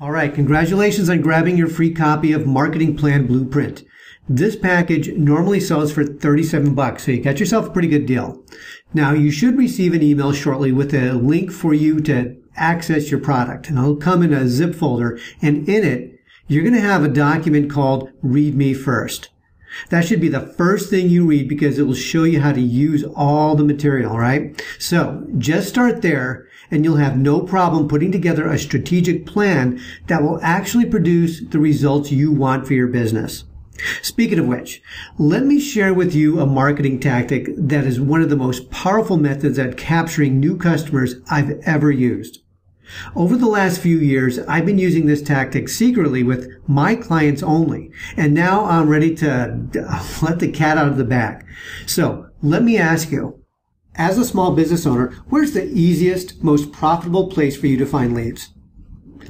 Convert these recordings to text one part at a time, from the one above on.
All right, congratulations on grabbing your free copy of Marketing Plan Blueprint. This package normally sells for $37, so you got yourself a pretty good deal. Now, you should receive an email shortly with a link for you to access your product, and it'll come in a zip folder, and in it, you're going to have a document called Read Me First. That should be the first thing you read because it will show you how to use all the material, right? So just start there and you'll have no problem putting together a strategic plan that will actually produce the results you want for your business. Speaking of which, let me share with you a marketing tactic that is one of the most powerful methods at capturing new customers I've ever used. Over the last few years, I've been using this tactic secretly with my clients only, and now I'm ready to let the cat out of the bag. So let me ask you, as a small business owner, where's the easiest, most profitable place for you to find leads?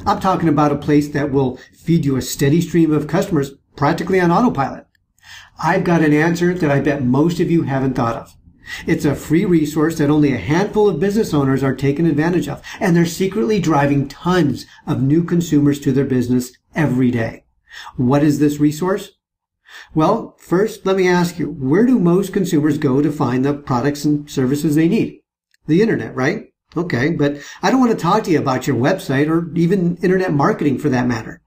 I'm talking about a place that will feed you a steady stream of customers practically on autopilot. I've got an answer that I bet most of you haven't thought of. It's a free resource that only a handful of business owners are taking advantage of, and they're secretly driving tons of new consumers to their business every day. What is this resource? Well, first, let me ask you, where do most consumers go to find the products and services they need? The internet, right? Okay, but I don't want to talk to you about your website or even internet marketing for that matter.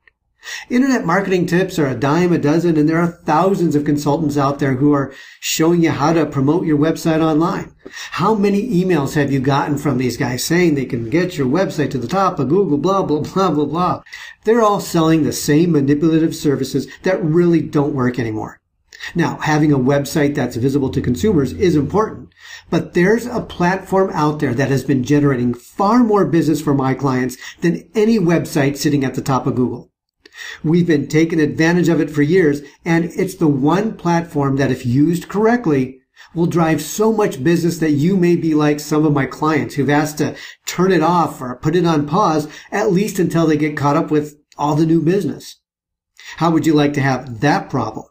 Internet marketing tips are a dime a dozen, and there are thousands of consultants out there who are showing you how to promote your website online. How many emails have you gotten from these guys saying they can get your website to the top of Google, blah, blah, blah, blah, blah. They're all selling the same manipulative services that really don't work anymore. Now, having a website that's visible to consumers is important, but there's a platform out there that has been generating far more business for my clients than any website sitting at the top of Google. We've been taking advantage of it for years, and it's the one platform that, if used correctly, will drive so much business that you may be like some of my clients who've asked to turn it off or put it on pause, at least until they get caught up with all the new business. How would you like to have that problem?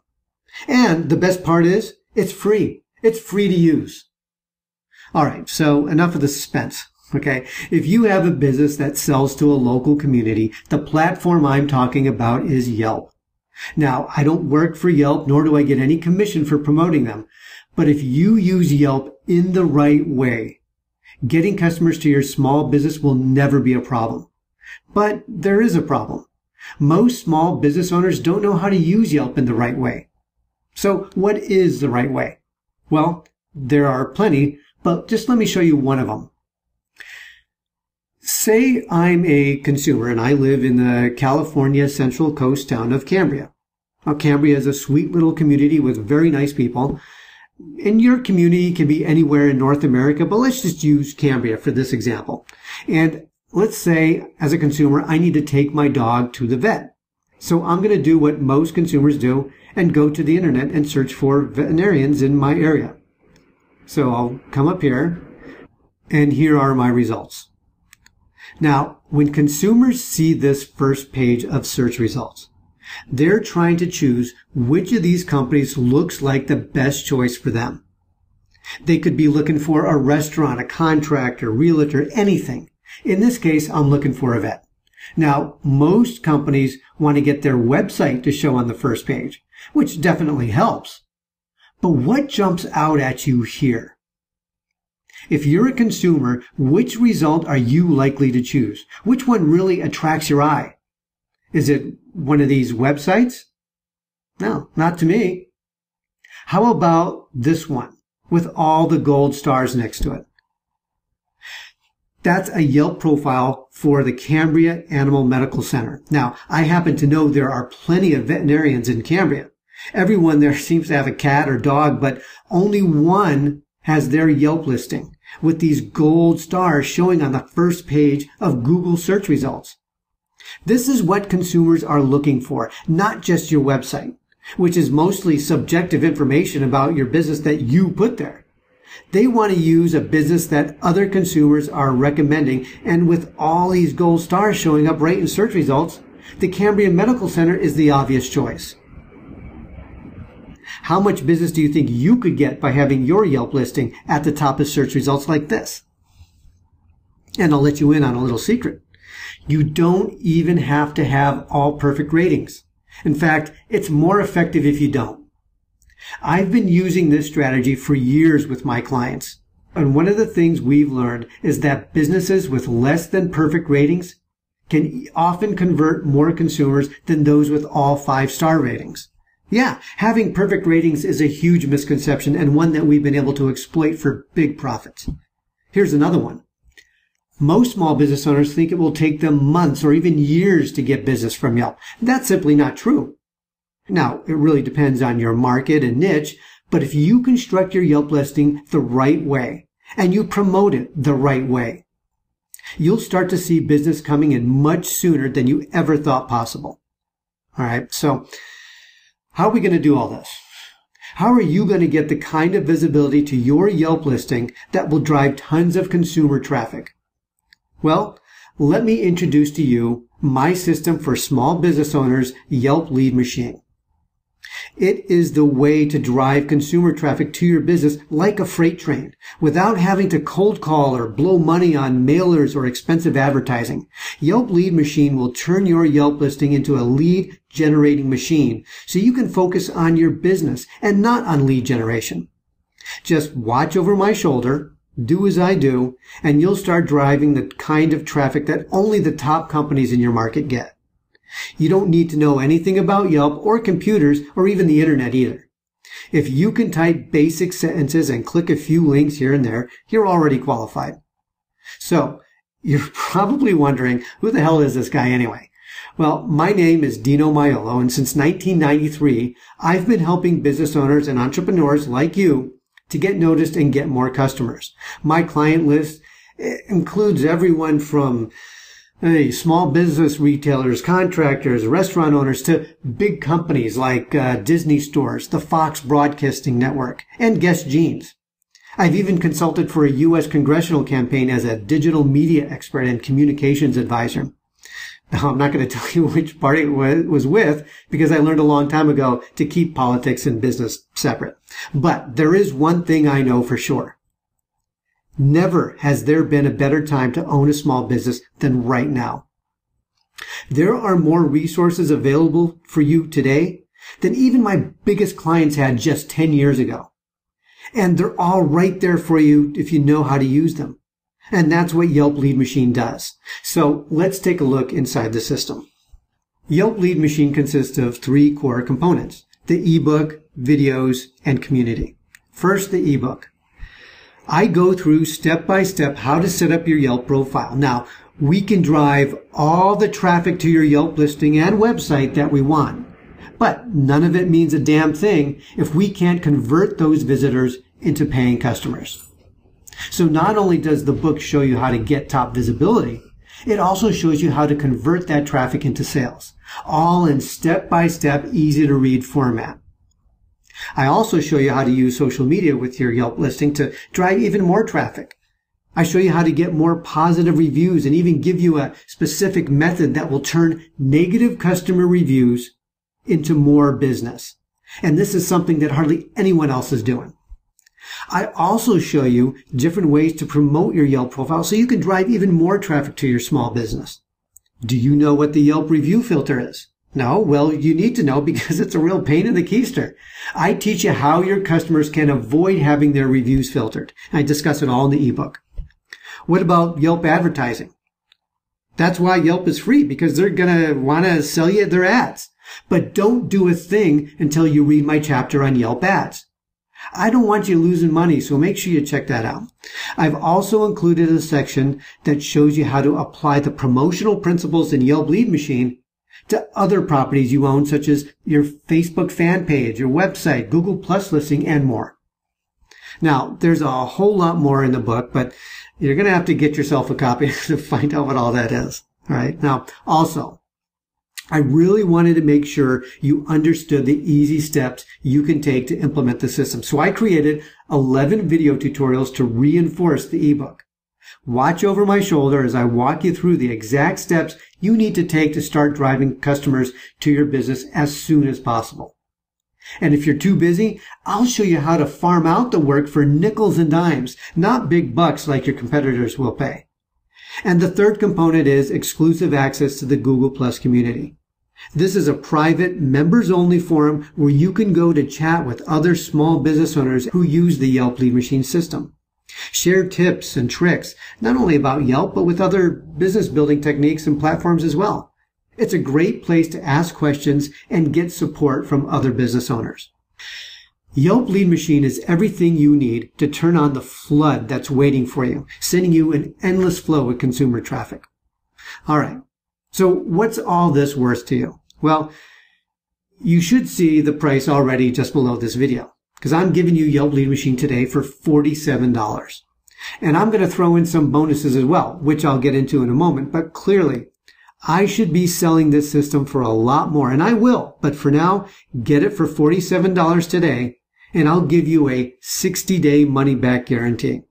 And the best part is, it's free. It's free to use. All right, so enough of the suspense. Okay, if you have a business that sells to a local community, the platform I'm talking about is Yelp. Now, I don't work for Yelp, nor do I get any commission for promoting them. But if you use Yelp in the right way, getting customers to your small business will never be a problem. But there is a problem. Most small business owners don't know how to use Yelp in the right way. So what is the right way? Well, there are plenty, but just let me show you one of them. Say I'm a consumer and I live in the California Central Coast town of Cambria. Now, Cambria is a sweet little community with very nice people. And your community can be anywhere in North America, but let's just use Cambria for this example. And let's say, as a consumer, I need to take my dog to the vet. So I'm going to do what most consumers do and go to the internet and search for veterinarians in my area. So I'll come up here, and here are my results. Now, when consumers see this first page of search results, they're trying to choose which of these companies looks like the best choice for them. They could be looking for a restaurant, a contractor, realtor, anything. In this case, I'm looking for a vet. Now, most companies want to get their website to show on the first page, which definitely helps. But what jumps out at you here? If you're a consumer, which result are you likely to choose? Which one really attracts your eye? Is it one of these websites? No, not to me. How about this one with all the gold stars next to it? That's a Yelp profile for the Cambria Animal Medical Center. Now, I happen to know there are plenty of veterinarians in Cambria. Everyone there seems to have a cat or dog, but only one has their Yelp listing with these gold stars showing on the first page of Google search results. This is what consumers are looking for, not just your website, which is mostly subjective information about your business that you put there. They want to use a business that other consumers are recommending, and with all these gold stars showing up right in search results, the Cambria Medical Center is the obvious choice. How much business do you think you could get by having your Yelp listing at the top of search results like this? And I'll let you in on a little secret. You don't even have to have all perfect ratings. In fact, it's more effective if you don't. I've been using this strategy for years with my clients. And one of the things we've learned is that businesses with less than perfect ratings can often convert more consumers than those with all 5-star ratings. Yeah, having perfect ratings is a huge misconception and one that we've been able to exploit for big profits. Here's another one. Most small business owners think it will take them months or even years to get business from Yelp. That's simply not true. Now, it really depends on your market and niche, but if you construct your Yelp listing the right way and you promote it the right way, you'll start to see business coming in much sooner than you ever thought possible. All right, so how are we going to do all this? How are you going to get the kind of visibility to your Yelp listing that will drive tons of consumer traffic? Well, let me introduce to you my system for small business owners, Yelp Lead Machine. It is the way to drive consumer traffic to your business like a freight train without having to cold call or blow money on mailers or expensive advertising. Yelp Lead Machine will turn your Yelp listing into a lead generating machine so you can focus on your business and not on lead generation. Just watch over my shoulder, do as I do, and you'll start driving the kind of traffic that only the top companies in your market get. You don't need to know anything about Yelp or computers or even the internet either. If you can type basic sentences and click a few links here and there, you're already qualified. So, you're probably wondering, who the hell is this guy anyway? Well, my name is Dino Maiolo, and since 1993, I've been helping business owners and entrepreneurs like you to get noticed and get more customers. My client list includes everyone from small business retailers, contractors, restaurant owners, to big companies like Disney Stores, the Fox Broadcasting Network, and Guess Jeans. I've even consulted for a U.S. congressional campaign as a digital media expert and communications advisor. Now, I'm not going to tell you which party it was with because I learned a long time ago to keep politics and business separate. But there is one thing I know for sure. Never has there been a better time to own a small business than right now. There are more resources available for you today than even my biggest clients had just 10 years ago. And they're all right there for you if you know how to use them. And that's what Yelp Lead Machine does. So let's take a look inside the system. Yelp Lead Machine consists of 3 core components: the ebook, videos, and community. First, the ebook. I go through step by step how to set up your Yelp profile. Now, we can drive all the traffic to your Yelp listing and website that we want, but none of it means a damn thing if we can't convert those visitors into paying customers. So not only does the book show you how to get top visibility, it also shows you how to convert that traffic into sales, all in step-by-step, easy-to-read format. I also show you how to use social media with your Yelp listing to drive even more traffic. I show you how to get more positive reviews and even give you a specific method that will turn negative customer reviews into more business. And this is something that hardly anyone else is doing. I also show you different ways to promote your Yelp profile so you can drive even more traffic to your small business. Do you know what the Yelp review filter is? No? Well, you need to know because it's a real pain in the keister. I teach you how your customers can avoid having their reviews filtered. I discuss it all in the ebook. What about Yelp advertising? That's why Yelp is free, because they're going to want to sell you their ads. But don't do a thing until you read my chapter on Yelp ads. I don't want you losing money, so make sure you check that out. I've also included a section that shows you how to apply the promotional principles in Yelp Lead Machine to other properties you own, such as your Facebook fan page, your website, Google Plus listing, and more. Now, there's a whole lot more in the book, but you're going to have to get yourself a copy to find out what all that is. All right. Now, also, I really wanted to make sure you understood the easy steps you can take to implement the system. So I created 11 video tutorials to reinforce the ebook. Watch over my shoulder as I walk you through the exact steps you need to take to start driving customers to your business as soon as possible. And if you're too busy, I'll show you how to farm out the work for nickels and dimes, not big bucks like your competitors will pay. And the third component is exclusive access to the Google Plus community. This is a private, members-only forum where you can go to chat with other small business owners who use the Yelp Lead Machine system. Share tips and tricks, not only about Yelp, but with other business building techniques and platforms as well. It's a great place to ask questions and get support from other business owners. Yelp Lead Machine is everything you need to turn on the flood that's waiting for you, sending you an endless flow of consumer traffic. All right. So what's all this worth to you? Well, you should see the price already just below this video, because I'm giving you Yelp Lead Machine today for $47. And I'm going to throw in some bonuses as well, which I'll get into in a moment. But clearly, I should be selling this system for a lot more, and I will. But for now, get it for $47 today, and I'll give you a 60-day money-back guarantee.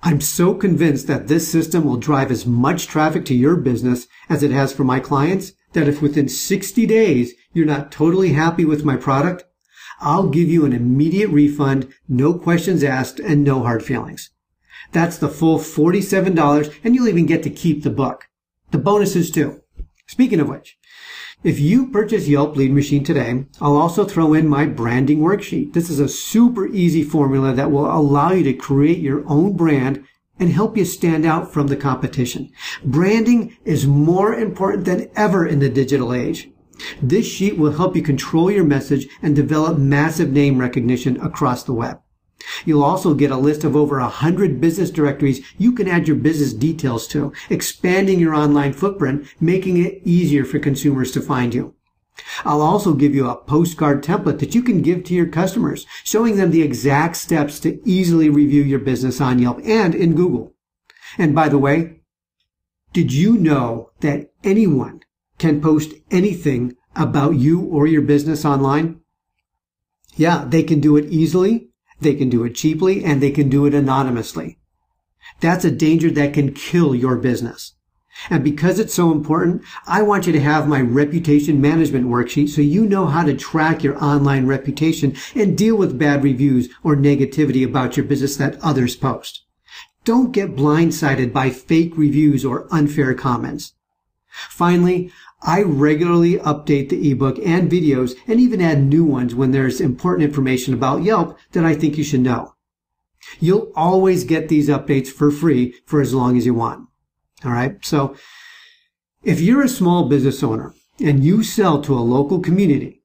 I'm so convinced that this system will drive as much traffic to your business as it has for my clients, that if within 60 days you're not totally happy with my product, I'll give you an immediate refund, no questions asked, and no hard feelings. That's the full $47, and you'll even get to keep the book. The bonuses too. Speaking of which, if you purchase Yelp Lead Machine today, I'll also throw in my branding worksheet. This is a super easy formula that will allow you to create your own brand and help you stand out from the competition. Branding is more important than ever in the digital age. This sheet will help you control your message and develop massive name recognition across the web. You'll also get a list of over 100 business directories you can add your business details to, expanding your online footprint, making it easier for consumers to find you. I'll also give you a postcard template that you can give to your customers, showing them the exact steps to easily review your business on Yelp and in Google. And by the way, did you know that anyone can post anything about you or your business online? Yeah, they can do it easily. They can do it cheaply, and they can do it anonymously. That's a danger that can kill your business. And because it's so important, I want you to have my reputation management worksheet so you know how to track your online reputation and deal with bad reviews or negativity about your business that others post. Don't get blindsided by fake reviews or unfair comments. Finally, I regularly update the ebook and videos and even add new ones when there's important information about Yelp that I think you should know. You'll always get these updates for free for as long as you want. All right. So if you're a small business owner and you sell to a local community,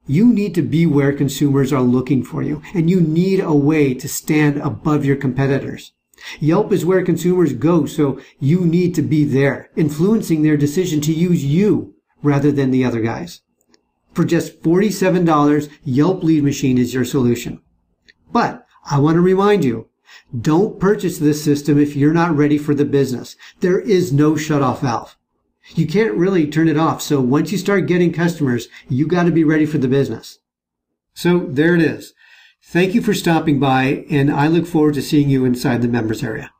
you need to be where consumers are looking for you, and you need a way to stand above your competitors. Yelp is where consumers go, so you need to be there, influencing their decision to use you rather than the other guys. For just $47, Yelp Lead Machine is your solution. But I want to remind you, don't purchase this system if you're not ready for the business. There is no shutoff valve. You can't really turn it off, so once you start getting customers, you got to be ready for the business. So there it is. Thank you for stopping by, and I look forward to seeing you inside the members area.